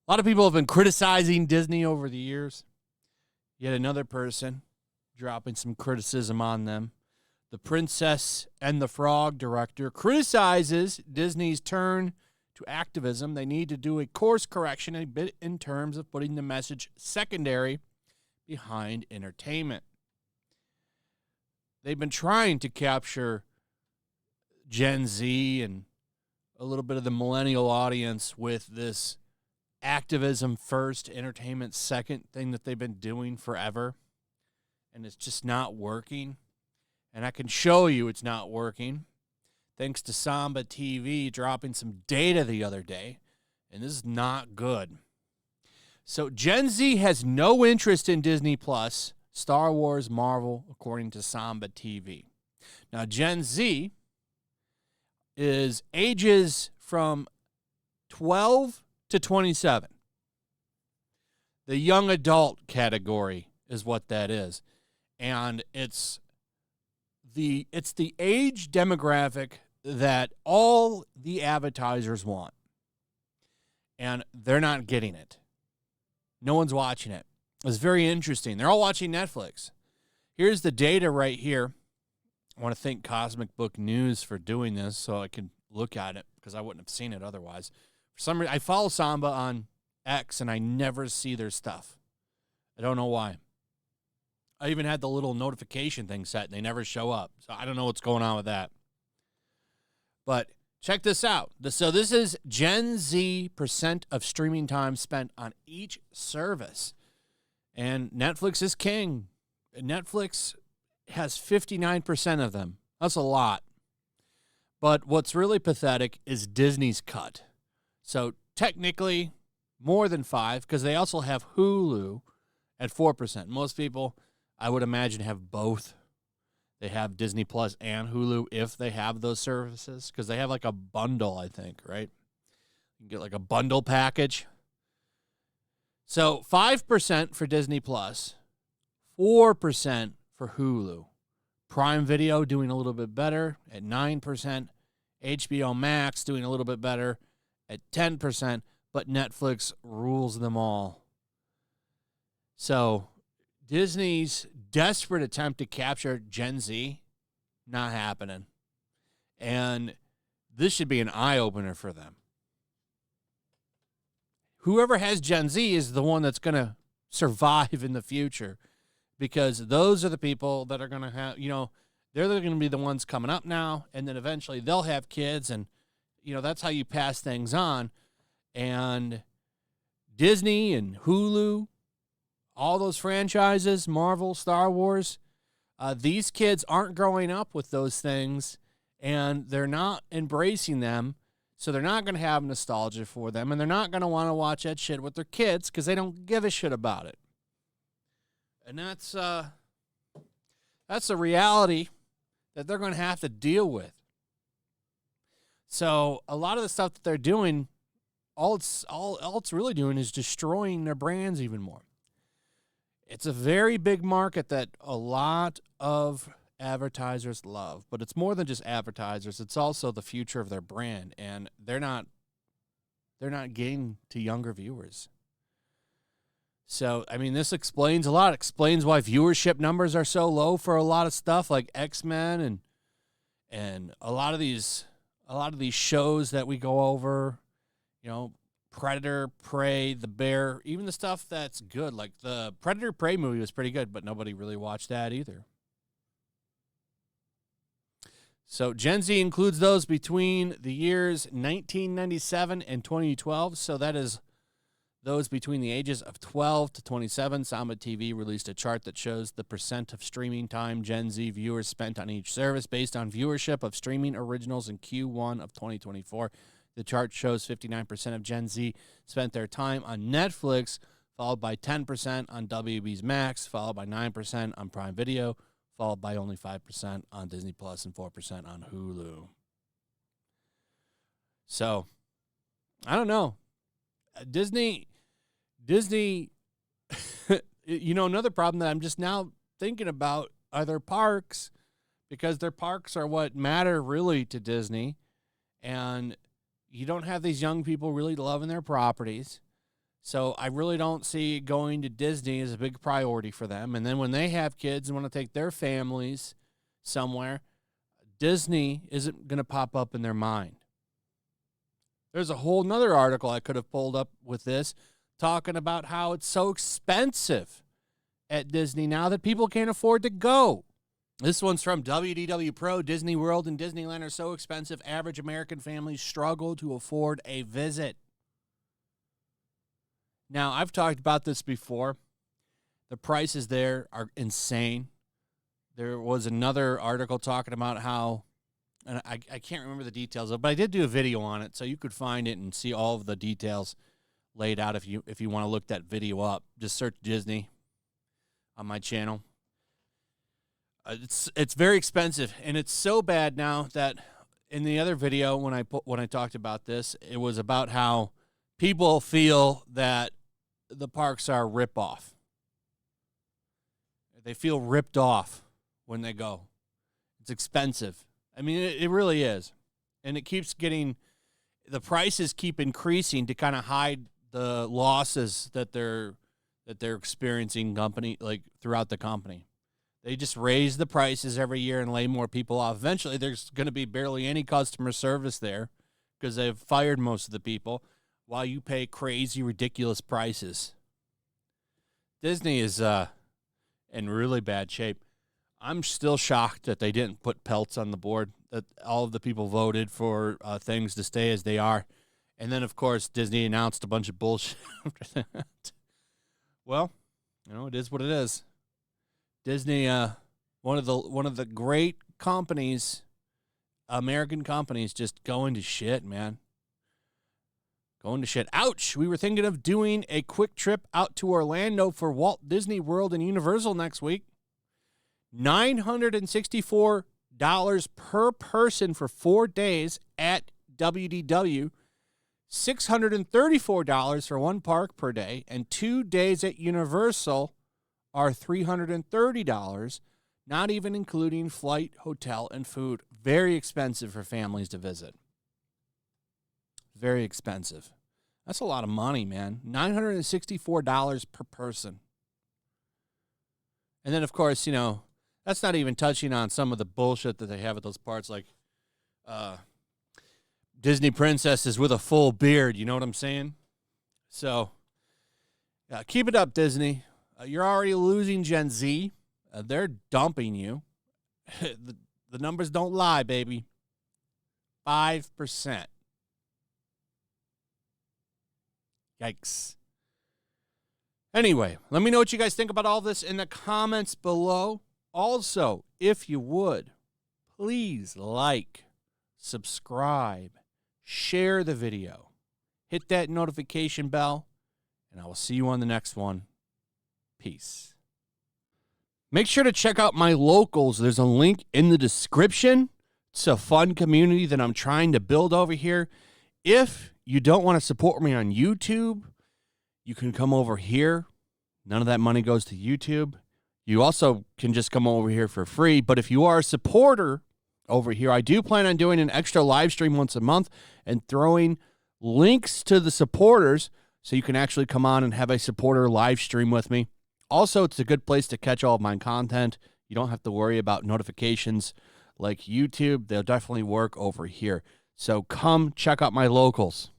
A lot of people have been criticizing Disney over the years. Yet another person dropping some criticism on them. The Princess and the Frog director criticizes Disney's turn to activism. They need to do a course correction a bit in terms of putting the message secondary behind entertainment. They've been trying to capture Gen Z and a little bit of the millennial audience with this activism first, entertainment second thing that they've been doing forever. And it's just not working. And I can show you it's not working. Thanks to Samba TV dropping some data the other day. And this is not good. So Gen Z has no interest in Disney Plus, Star Wars, Marvel, according to Samba TV. Now, Gen Z is ages from 12 to 27. The young adult category is what that is. And it's the age demographic that all the advertisers want. And they're not getting it. No one's watching it. It's very interesting. They're all watching Netflix. Here's the data right here. I want to thank Cosmic Book News for doing this so I can look at it because I wouldn't have seen it otherwise. For some reason, I follow Samba on X and I never see their stuff. I don't know why. I even had the little notification thing set and they never show up. So I don't know what's going on with that. But check this out. So this is Gen Z % of streaming time spent on each service. And Netflix is king. Netflix has 59% of them. That's a lot. But what's really pathetic is Disney's cut. So technically more than 5 because they also have Hulu at 4%. Most people, I would imagine, have both. They have Disney Plus and Hulu if they have those services because they have like a bundle, I think, right? You can get like a bundle package. So 5% for Disney Plus, 4% for Hulu. Prime Video doing a little bit better at 9%. HBO Max doing a little bit better at 10%. But Netflix rules them all. So Disney's desperate attempt to capture Gen Z, not happening. And this should be an eye-opener for them. Whoever has Gen Z is the one that's going to survive in the future because those are the people that are going to have, they're going to be the ones coming up now, and then eventually they'll have kids, and, that's how you pass things on. And Disney and Hulu, all those franchises, Marvel, Star Wars, these kids aren't growing up with those things, and they're not embracing them. So they're not going to have nostalgia for them, and they're not going to want to watch that shit with their kids because they don't give a shit about it. And that's the reality that they're going to have to deal with. So a lot of the stuff that they're doing, all it's really doing is destroying their brands even more. It's a very big market that a lot of advertisers love, but it's more than just advertisers. It's also the future of their brand, and they're not getting to younger viewers. So, I mean, this explains a lot. It explains why viewership numbers are so low for a lot of stuff like X-Men and a lot of these shows that we go over, Predator, Prey, The Bear, even the stuff that's good. Like the Predator Prey movie was pretty good, but nobody really watched that either. So Gen Z includes those between the years 1997 and 2012. So that is those between the ages of 12 to 27. Samba TV released a chart that shows the % of streaming time Gen Z viewers spent on each service based on viewership of streaming originals in Q1 of 2024. The chart shows 59% of Gen Z spent their time on Netflix, followed by 10% on WB's Max, followed by 9% on Prime Video, followed by only 5% on Disney Plus and 4% on Hulu. So, I don't know. Disney, another problem that I'm just now thinking about are their parks, because their parks are what matter really to Disney. And you don't have these young people really loving their properties. So I really don't see going to Disney as a big priority for them. And then when they have kids and want to take their families somewhere, Disney isn't going to pop up in their mind. There's a whole nother article I could have pulled up with this, talking about how it's so expensive at Disney now that people can't afford to go. This one's from WDW Pro. Disney World and Disneyland are so expensive, average American families struggle to afford a visit. Now, I've talked about this before. The prices there are insane. There was another article talking about how, and I can't remember the details of it, but I did do a video on it, so you could find it and see all of the details laid out if you want to look that video up. Just search Disney on my channel. It's very expensive, and it's so bad now that in the other video when I talked about this, it was about how people feel that the parks are a ripoff. They feel ripped off when they go. It's expensive. I mean, it really is, and it keeps getting. The prices keep increasing to kind of hide the losses that they're experiencing throughout the company. They just raise the prices every year and lay more people off. Eventually, there's going to be barely any customer service there because they've fired most of the people while you pay crazy, ridiculous prices. Disney is in really bad shape. I'm still shocked that they didn't put pelts on the board, that all of the people voted for things to stay as they are. And then, of course, Disney announced a bunch of bullshit after that. Well, it is what it is. Disney, one of the great companies, American companies, just going to shit, man. Going to shit. Ouch! We were thinking of doing a quick trip out to Orlando for Walt Disney World and Universal next week. $964 per person for 4 days at WDW. $634 for one park per day, and 2 days at Universal are $330, not even including flight, hotel, and food. Very expensive for families to visit. Very expensive. That's a lot of money, man. $964 per person. And then, of course, that's not even touching on some of the bullshit that they have at those parts, like Disney princesses with a full beard. You know what I'm saying? So, keep it up, Disney. You're already losing Gen Z. They're dumping you. The numbers don't lie, baby. 5%. Yikes. Anyway, let me know what you guys think about all this in the comments below. Also, if you would, please like, subscribe, share the video, hit that notification bell, and I will see you on the next one. Peace. Make sure to check out my locals. There's a link in the description. It's a fun community that I'm trying to build over here. If you don't want to support me on YouTube, you can come over here. None of that money goes to YouTube. You also can just come over here for free. But if you are a supporter over here, I do plan on doing an extra live stream once a month and throwing links to the supporters so you can actually come on and have a supporter live stream with me. Also, it's a good place to catch all of my content. You don't have to worry about notifications like YouTube. They'll definitely work over here. So come check out my locals.